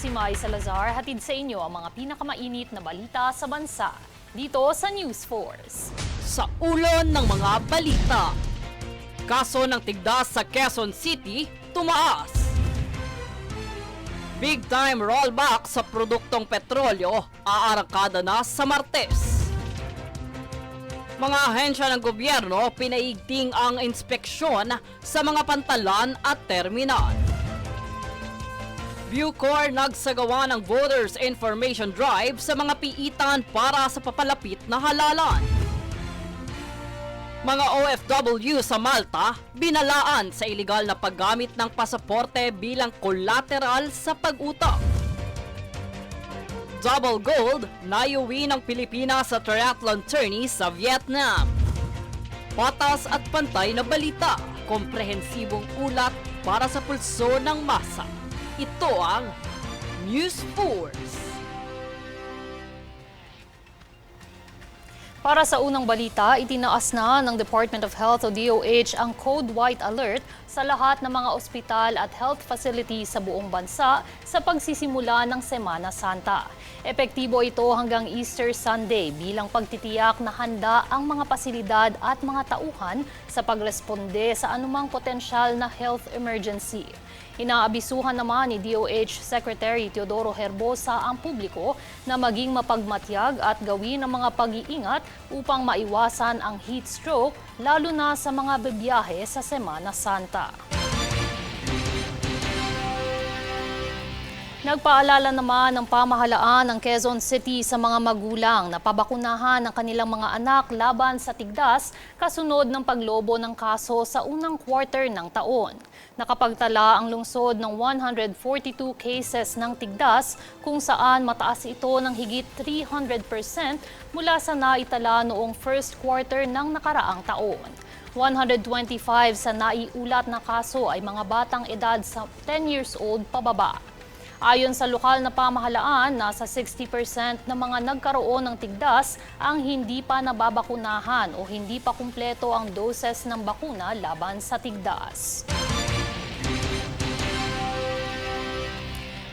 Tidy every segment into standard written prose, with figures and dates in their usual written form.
si Mai Salazar, hatid sa inyo ang mga pinakamainit na balita sa bansa dito sa News Force. Sa ulo ng mga balita, kaso ng tigdas sa Quezon City tumaas. Big time rollback sa produktong petrolyo aarangkada na sa Martes. Mga ahensya ng gobyerno pinaigting ang inspeksyon sa mga pantalan at terminal. Bucor nagsagawa ng Voters Information Drive sa mga piitan para sa papalapit na halalan. Mga OFW sa Malta binalaan sa iligal na paggamit ng pasaporte bilang collateral sa pag-utang. Double gold naiuwi ng Pilipinas sa triathlon tourney sa Vietnam. Patas at pantay na balita, komprehensibong ulat para sa pulso ng masa. Ito ang News Force. Para sa unang balita, itinaas na ng Department of Health o DOH ang Code White Alert sa lahat ng mga ospital at health facilities sa buong bansa sa pagsisimula ng Semana Santa. Epektibo ito hanggang Easter Sunday bilang pagtitiyak na handa ang mga pasilidad at mga tauhan sa pagresponde sa anumang potensyal na health emergency. Inaabisuhan naman ni DOH Secretary Teodoro Herbosa ang publiko na maging mapagmatyag at gawin ang mga pag-iingat upang maiwasan ang heat stroke lalo na sa mga bibiyahe sa Semana Santa. Nagpaalala naman ng pamahalaan ng Quezon City sa mga magulang na pabakunahan ang kanilang mga anak laban sa tigdas kasunod ng paglobo ng kaso sa unang quarter ng taon. Nakapagtala ang lungsod ng 142 cases ng tigdas kung saan mataas ito ng higit 300% mula sa naitala noong first quarter ng nakaraang taon. 125 sa naiulat na kaso ay mga batang edad sa 10 years old pababa. Ayon sa lokal na pamahalaan, nasa 60% ng mga nagkaroon ng tigdas ang hindi pa nababakunahan o hindi pa kumpleto ang doses ng bakuna laban sa tigdas.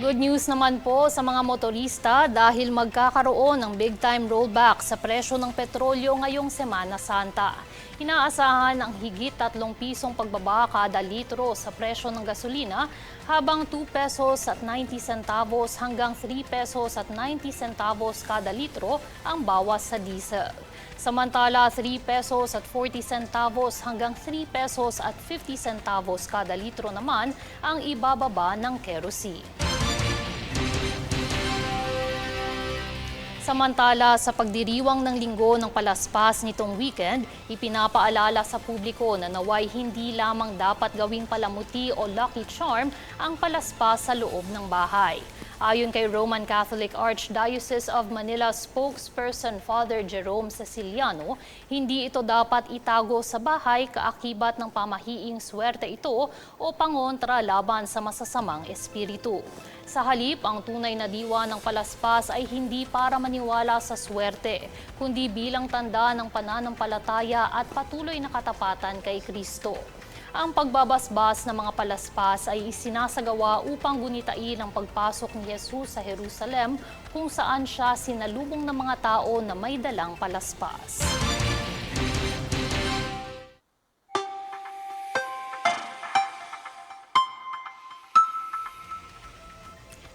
Good news naman po sa mga motorista dahil magkakaroon ng big time rollback sa presyo ng petrolyo ngayong Semana Santa. Inaasahan ang higit 3 pisong pagbaba kada litro sa presyo ng gasolina habang 2 pesos at 90 centavos hanggang 3 pesos at 90 centavos kada litro ang bawas sa diesel. Samantala, 3 pesos at 40 centavos hanggang 3 pesos at 50 centavos kada litro naman ang ibababa ng kerosene. Samantala, sa pagdiriwang ng linggo ng palaspas nitong weekend, ipinapaalala sa publiko na naway hindi lamang dapat gawing palamuti o lucky charm ang palaspas sa loob ng bahay. Ayon kay Roman Catholic Archdiocese of Manila spokesperson Father Jerome Ceciliano, hindi ito dapat itago sa bahay kaakibat ng pamahiing swerte ito o pangontra laban sa masasamang espiritu. Sa halip, ang tunay na diwa ng palaspas ay hindi para maniwala sa swerte, kundi bilang tanda ng pananampalataya at patuloy na katapatan kay Kristo. Ang pagbabasbas ng mga palaspas ay isinasagawa upang gunitain ang pagpasok ni Jesus sa Jerusalem kung saan siya sinalubong ng mga tao na may dalang palaspas.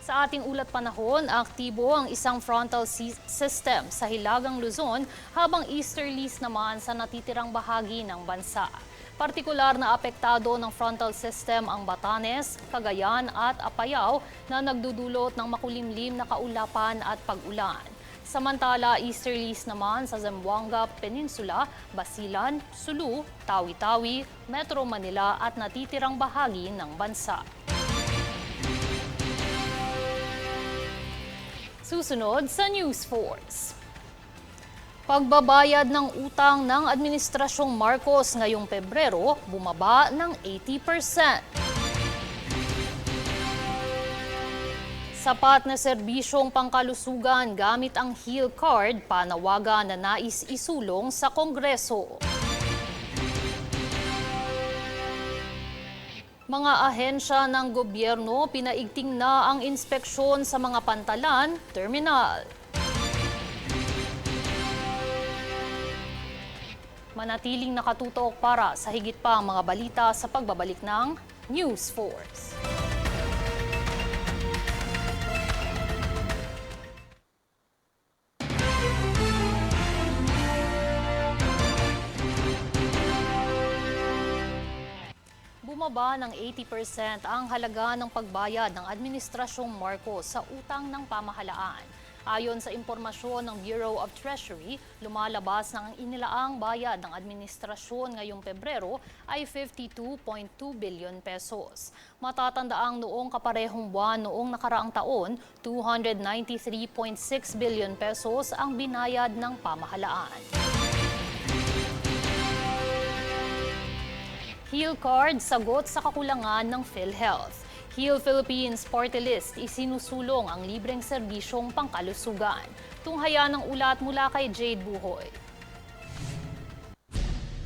Sa ating ulat panahon, aktibo ang isang frontal system sa Hilagang Luzon habang easterlies naman sa natitirang bahagi ng bansa. Partikular na apektado ng frontal system ang Batanes, Cagayan at Apayao na nagdudulot ng makulimlim na kaulapan at pag-ulan. Samantala, easterlies naman sa Zamboanga Peninsula, Basilan, Sulu, Tawi-Tawi, Metro Manila at natitirang bahagi ng bansa. Susunod sa News Force. Pagbabayad ng utang ng Administrasyong Marcos ngayong Pebrero, bumaba ng 80%. Sapat na serbisyong pangkalusugan gamit ang HEAL card, panawagan na nais isulong sa Kongreso. Mga ahensya ng gobyerno pinaigting na ang inspeksyon sa mga pantalan, terminal. Manatiling nakatutok para sa higit pang mga balita sa pagbabalik ng News Force. Bumaba ng 80% ang halaga ng pagbayad ng Administrasyong Marcos sa utang ng pamahalaan. Ayon sa impormasyon ng Bureau of Treasury, lumalabas na ang inilaang bayad ng administrasyon ngayong Pebrero ay 52.2 billion pesos. Matatandaang noong kaparehong buwan noong nakaraang taon, 293.6 billion pesos ang binayad ng pamahalaan. Heal Card, sagot sa kakulangan ng PhilHealth. Heal Philippines Party List, isinusulong ang libreng serbisyong pangkalusugan. Tunghayan ng ulat mula kay Jade Buhoy.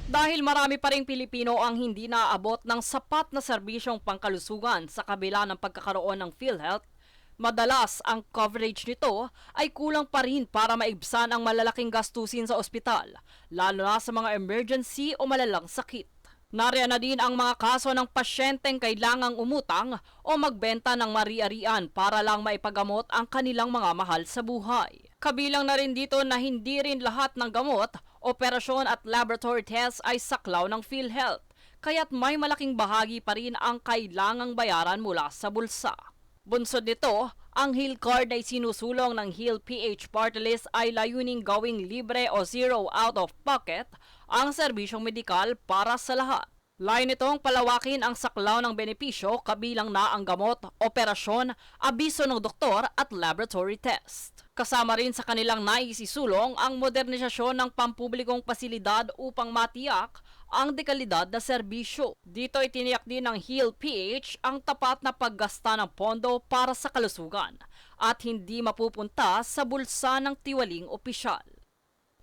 Dahil marami pa ring Pilipino ang hindi naaabot ng sapat na serbisyong pangkalusugan sa kabila ng pagkakaroon ng PhilHealth, madalas ang coverage nito ay kulang pa rin para maibsan ang malalaking gastusin sa ospital, lalo na sa mga emergency o malalang sakit. Nariyan na din ang mga kaso ng pasyenteng kailangang umutang o magbenta ng mari-arian para lang maipagamot ang kanilang mga mahal sa buhay. Kabilang na rin dito na hindi rin lahat ng gamot, operasyon at laboratory tests ay saklaw ng PhilHealth, kaya't may malaking bahagi pa rin ang kailangang bayaran mula sa bulsa. Bunsod nito, ang Heal Card na sinusulong ng Heal PH Party List ay layuning gawing libre o zero out of pocket ang serbisyong medikal para sa lahat. Layo nitong palawakin ang saklaw ng benepisyo kabilang na ang gamot, operasyon, abiso ng doktor at laboratory test. Kasama rin sa kanilang naisisulong ang modernisasyon ng pampublikong pasilidad upang matiyak ang dekalidad na serbisyo. Dito itiniyak din ng Heal PH ang tapat na paggasta ng pondo para sa kalusugan at hindi mapupunta sa bulsa ng tiwaling opisyal.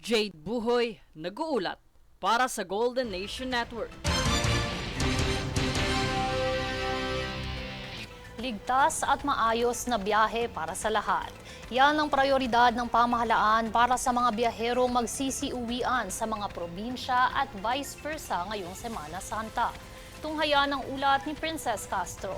Jade Buhoy, nag-uulat para sa Golden Nation Network. Ligtas at maayos na biyahe para sa lahat. Yan ang prioridad ng pamahalaan para sa mga biyahero magsisiuwian sa mga probinsya at vice versa ngayong Semana Santa. Tunghayan ang ulat ni Princess Castro.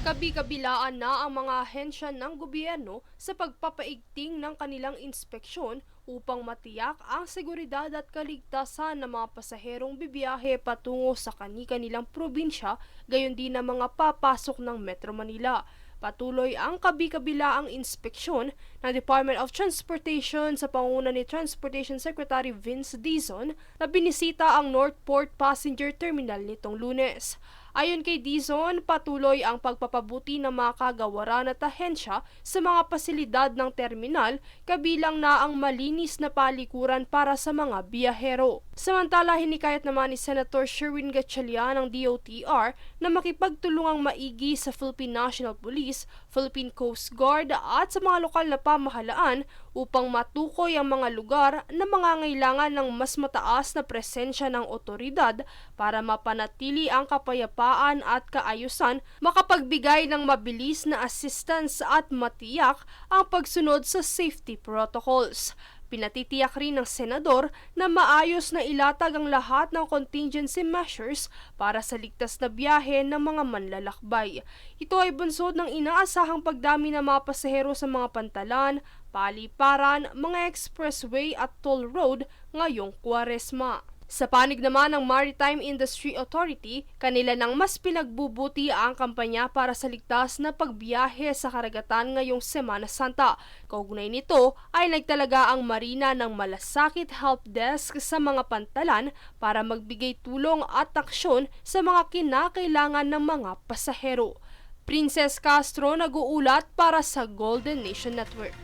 Kabi-kabilaan na ang mga ahensya ng gobyerno sa pagpapaigting ng kanilang inspeksyon upang matiyak ang seguridad at kaligtasan ng mga pasaherong bibiyahe patungo sa kani-kanilang probinsya, gayon din ang mga papasok ng Metro Manila. Patuloy ang kabi-kabilaang inspeksyon ng Department of Transportation sa pangunguna ni Transportation Secretary Vince Dizon na binisita ang Northport Passenger Terminal nitong Lunes. Ayon kay Dizon, patuloy ang pagpapabuti ng mga kagawaran at ahensya sa mga pasilidad ng terminal, kabilang na ang malinis na palikuran para sa mga biyahero. Samantala, hinikayat naman ni Senator Sherwin Gatchalian ng DOTR na makipagtulungang maigi sa Philippine National Police, Philippine Coast Guard at sa mga lokal na pamahalaan upang matukoy ang mga lugar na mangangailangan ng mas mataas na presensya ng otoridad para mapanatili ang kapayapaan at kaayusan, makapagbigay ng mabilis na assistance at matiyak ang pagsunod sa safety protocols. Pinatitiyak rin ng senador na maayos na ilatag ang lahat ng contingency measures para sa ligtas na biyahe ng mga manlalakbay. Ito ay bunsod ng inaasahang pagdami ng mga pasahero sa mga pantalan, paliparan, mga expressway at toll road ngayong Kwaresma. Sa panig naman ng Maritime Industry Authority, kanila nang mas pinagbubuti ang kampanya para sa ligtas na pagbiyahe sa karagatan ngayong Semana Santa. Kaugnay nito ay nagtalaga ang Marina ng malasakit help desk sa mga pantalan para magbigay tulong at aksyon sa mga kinakailangan ng mga pasahero. Princess Castro, nag-uulat para sa Golden Nation Network.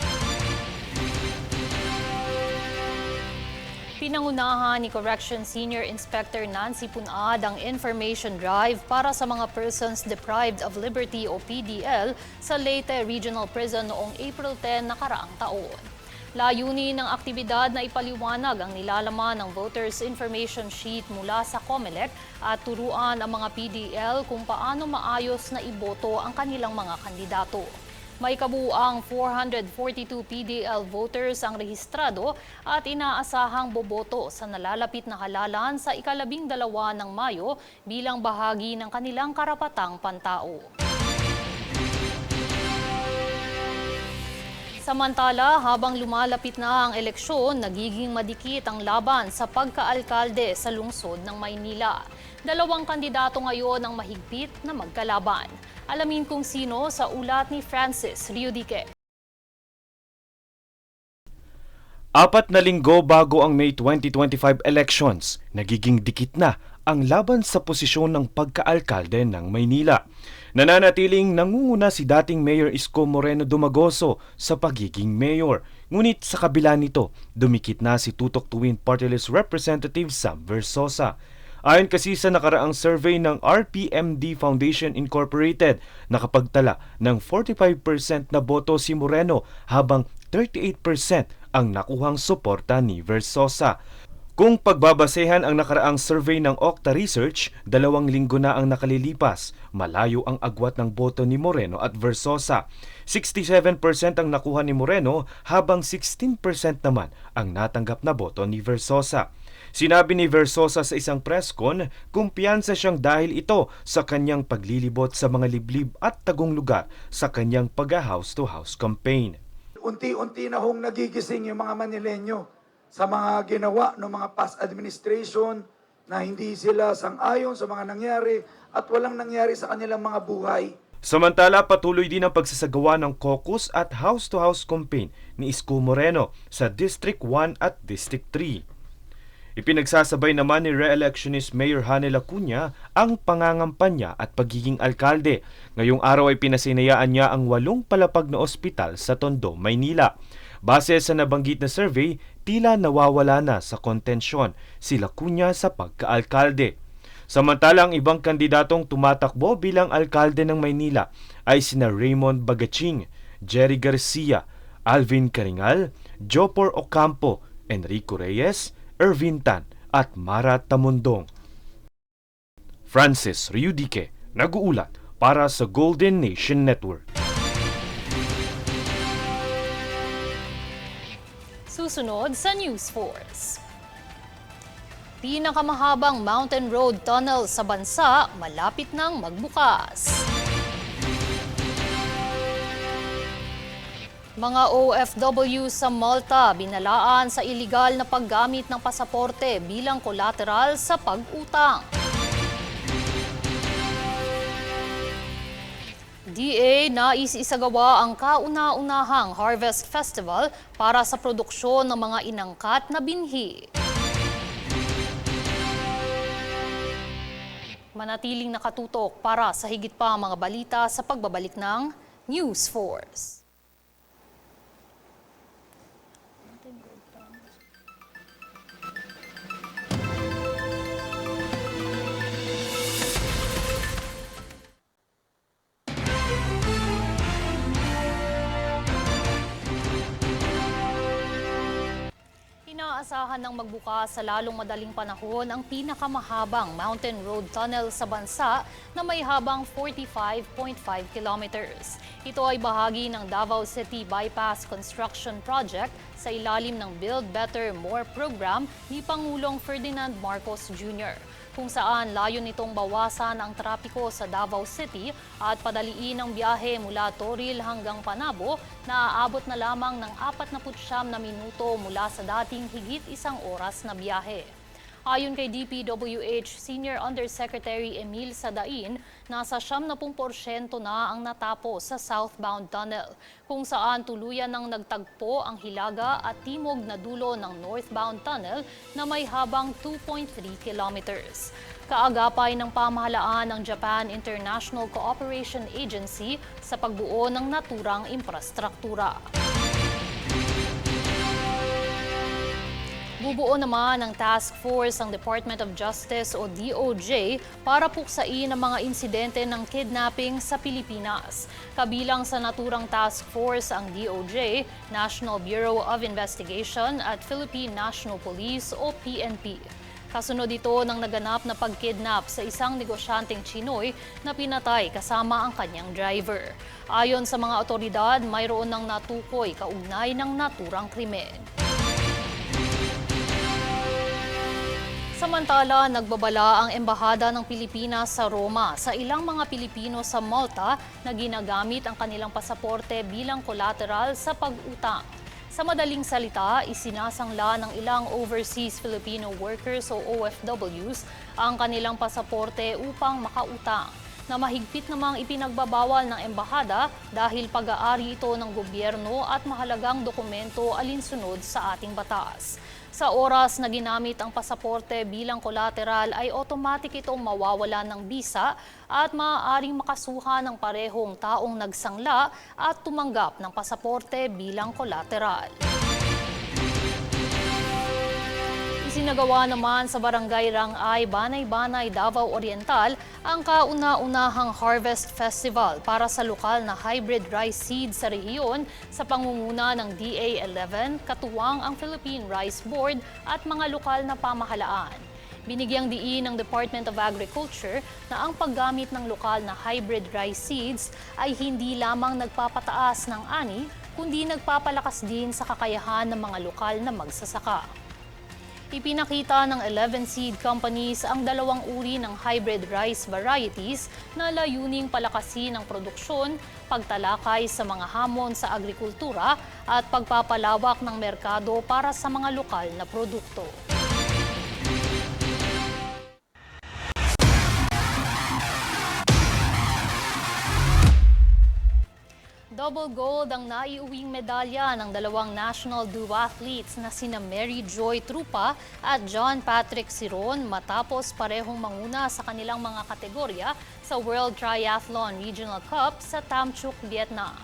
Pinangunahan ni Correction Senior Inspector Nancy Punad ang information drive para sa mga persons deprived of liberty o PDL sa Leyte Regional Prison noong April 10 nakaraang taon. Layunin ng aktibidad na ipaliwanag ang nilalaman ng Voters Information Sheet mula sa COMELEC at turuan ang mga PDL kung paano maayos na iboto ang kanilang mga kandidato. May kabuuang 442 PDL voters ang rehistrado at inaasahang boboto sa nalalapit na halalan sa ika-12 ng Mayo bilang bahagi ng kanilang karapatang pantao. Samantala, habang lumalapit na ang eleksyon, nagiging madikit ang laban sa pagkaalkalde sa lungsod ng Maynila. 2 kandidato ngayon ang mahigpit na magkalaban. Alamin kung sino sa ulat ni Francis Riudique. 4 na linggo bago ang May 2025 elections, nagiging dikit na ang laban sa posisyon ng pagkaalkalde ng Maynila. Nananatiling nangunguna si dating Mayor Isko Moreno Dumagoso sa pagiging mayor. Ngunit sa kabila nito, dumikit na si Tutok Tuwin Party List Representative Sam Versosa. Ayon kasi sa nakaraang survey ng RPMD Foundation Incorporated, nakapagtala ng 45% na boto si Moreno habang 38% ang nakuhang suporta ni Versosa. Kung pagbabasehan ang nakaraang survey ng Okta Research, 2 linggo na ang nakalilipas, malayo ang agwat ng boto ni Moreno at Versosa. 67% ang nakuha ni Moreno habang 16% naman ang natanggap na boto ni Versosa. Sinabi ni Versosa sa isang press con, kumpiyansa siyang dahil ito sa kanyang paglilibot sa mga liblib at tagong lugar sa kanyang pag-house-to-house campaign. Unti-unti na hong nagigising yung mga Manileño sa mga ginawa ng mga past administration na hindi sila sang-ayon sa mga nangyari at walang nangyari sa kanilang mga buhay. Samantala, patuloy din ang pagsasagawa ng caucus at house-to-house campaign ni Isko Moreno sa District 1 at District 3. Ipinagsasabay naman ni re-electionist Mayor Hanel Acuña ang pangangampanya at pagiging alkalde. Ngayong araw ay pinasinayaan niya ang 8 palapag na ospital sa Tondo, Maynila. Base sa nabanggit na survey, tila nawawala na sa kontensyon si Acuña sa pagkaalkalde. Samantala, ang ibang kandidatong tumatakbo bilang alkalde ng Maynila ay sina Raymond Bagaching, Jerry Garcia, Alvin Caringal, Jopor Ocampo, Enrico Reyes, Ervin Tan at Mara Tamundong. Francis Riudique, nag-uulat para sa Golden Nation Network. Susunod sa News Force. Pinakamahabang mountain road tunnel sa bansa malapit nang magbukas. Mga OFW sa Malta binalaan sa iligal na paggamit ng pasaporte bilang collateral sa pag-utang. DA nais isagawa ang kauna-unahang Harvest Festival para sa produksyon ng mga inangkat na binhi. Manatiling nakatutok para sa higit pa mga balita sa pagbabalik ng News Force. Inaasahan ng magbukas sa lalong madaling panahon ang pinakamahabang mountain road tunnel sa bansa na may habang 45.5 kilometers. Ito ay bahagi ng Davao City Bypass Construction Project sa ilalim ng Build Better More program ni Pangulong Ferdinand Marcos Jr., kung saan layo nitong bawasan ang trapiko sa Davao City at padaliin ang biyahe mula Toril hanggang Panabo na aabot na lamang ng 49 na minuto mula sa dating higit 1 oras na biyahe. Ayon kay DPWH Senior Undersecretary Emil Sadain, nasa 70% na ang natapos sa southbound tunnel, kung saan tuluyan nang nagtagpo ang hilaga at timog na dulo ng northbound tunnel na may habang 2.3 kilometers. Kaagapay ng pamahalaan ng Japan International Cooperation Agency sa pagbuo ng naturang infrastruktura. Bubuo naman ng task force ang Department of Justice o DOJ para puksain ang mga insidente ng kidnapping sa Pilipinas. Kabilang sa naturang task force ang DOJ, National Bureau of Investigation at Philippine National Police o PNP. Kasunod ito ng naganap na pagkidnap sa isang negosyanteng Chinoy na pinatay kasama ang kanyang driver. Ayon sa mga otoridad, mayroon ng natukoy kaugnay ng naturang krimen. Samantala, nagbabala ang Embahada ng Pilipinas sa Roma sa ilang mga Pilipino sa Malta na ginagamit ang kanilang pasaporte bilang collateral sa pag-utang. Sa madaling salita, isinasangla ng ilang overseas Filipino workers o OFWs ang kanilang pasaporte upang makautang, na mahigpit namang ipinagbabawal ng embahada dahil pag-aari ito ng gobyerno at mahalagang dokumento alinsunod sa ating batas. Sa oras na ginamit ang pasaporte bilang collateral ay automatic itong mawawala ng bisa at maaaring makasuhan ng parehong taong nagsangla at tumanggap ng pasaporte bilang collateral. Isinagawa naman sa Barangay Rangay, Banay-Banay, Davao Oriental ang kauna-unahang Harvest Festival para sa lokal na hybrid rice seed sa rehiyon sa pangunguna ng DA11, katuwang ang Philippine Rice Board at mga lokal na pamahalaan. Binigyang diin ng Department of Agriculture na ang paggamit ng lokal na hybrid rice seeds ay hindi lamang nagpapataas ng ani, kundi nagpapalakas din sa kakayahan ng mga lokal na magsasaka. Ipinakita ng 11 seed companies ang dalawang uri ng hybrid rice varieties na layuning palakasin ang produksyon, pagtalakay sa mga hamon sa agrikultura at pagpapalawak ng merkado para sa mga lokal na produkto. Double gold ang naiuwing medalya ng dalawang national duathletes na sina Mary Joy Trupa at John Patrick Siron matapos parehong manguna sa kanilang mga kategorya sa World Triathlon Regional Cup sa Tam Chuc, Vietnam.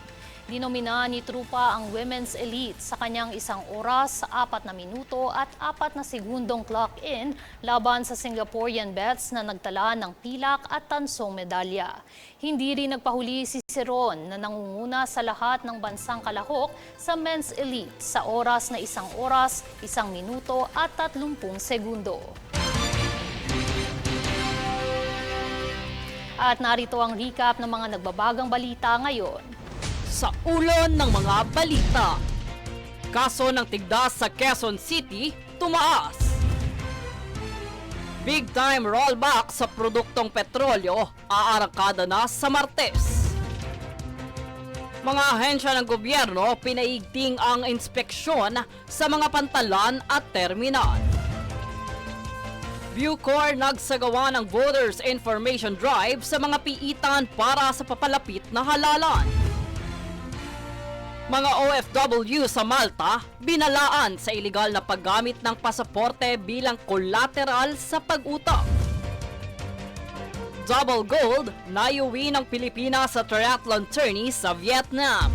Dinomina ni Trupa ang Women's Elite sa kanyang 1 oras, 4 na minuto at 4 na segundong clock-in laban sa Singaporean Bets na nagtala ng pilak at tansong medalya. Hindi rin nagpahuli si Siron na nangunguna sa lahat ng bansang kalahok sa Men's Elite sa oras na 1 oras, 1 minuto at 30 segundo. At narito ang recap ng mga nagbabagang balita ngayon. Sa ulon ng mga balita, kaso ng tigdas sa Quezon City tumaas. Big time rollback sa produktong petrolyo aarangkada na sa Martes. Mga ahensya ng gobyerno pinaigting ang inspeksyon sa mga pantalan at terminal. Bucor nagsagawa ng Voters Information Drive sa mga piitan para sa papalapit na halalan. Mga OFW sa Malta, binalaan sa iligal na paggamit ng pasaporte bilang collateral sa pag-utang. Double gold, naiuwi ng Pilipinas sa triathlon tourney sa Vietnam.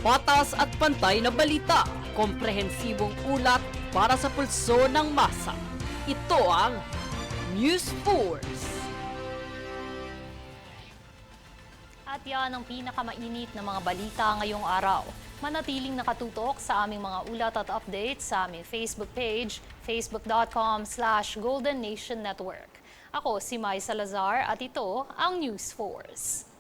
Patas at pantay na balita, komprehensibong ulat para sa pulso ng masa. Ito ang News Force. At yan ang pinakamainit na mga balita ngayong araw. Manatiling nakatutok sa aming mga ulat at updates sa aming Facebook page, facebook.com/Golden Nation Network. Ako si Mai Salazar at ito ang News Force.